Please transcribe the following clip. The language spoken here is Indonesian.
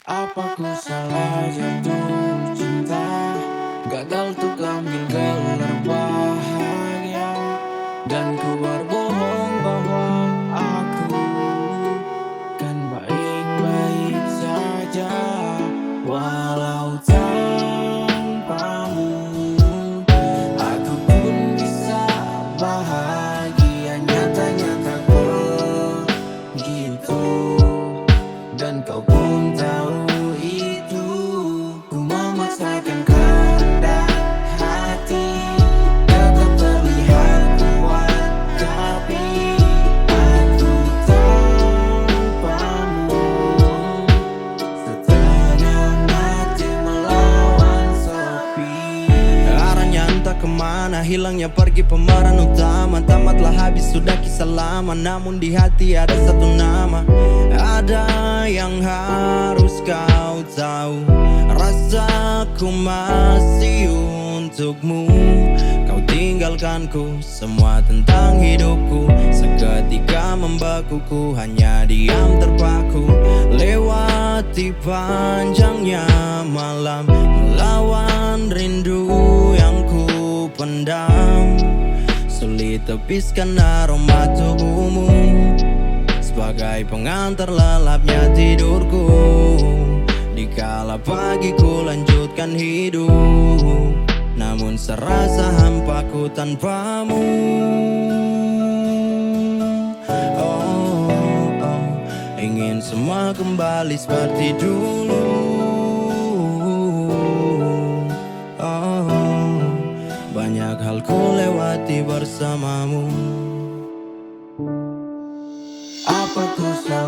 Apa ku salah jatuh cinta, gagal untuk ambil gelar bahagia, dan ku berbohong bahwa aku kan baik-baik saja. Walau tanpamu aku pun bisa bahagia, nyata-nyata begitu. Dan kau pun tahu itu. Ku memaksakan kehendak hati, tetap terlihat kuat, tapi aku tanpamu setengah mati melawan sepi. Arahnya entah kemana, hilangnya pergi pemeran utama. Tamatlah habis sudah kisah lama, namun di hati ada satu nama. Ada yang harus kau tahu, rasaku masih untukmu. Kau tinggalkanku, semua tentang hidupku seketika membakuku, hanya diam terpaku. Lewati panjangnya malam, melawan rindu yang ku pendam. Sulit tepiskan aroma tubuhmu, sebagai pengantar lelapnya tidurku. Dikala pagi ku lanjutkan hidup, namun serasa hampaku tanpamu. Oh, ingin semua kembali seperti dulu. Oh, banyak hal ku lewati bersamamu. Apa ku salah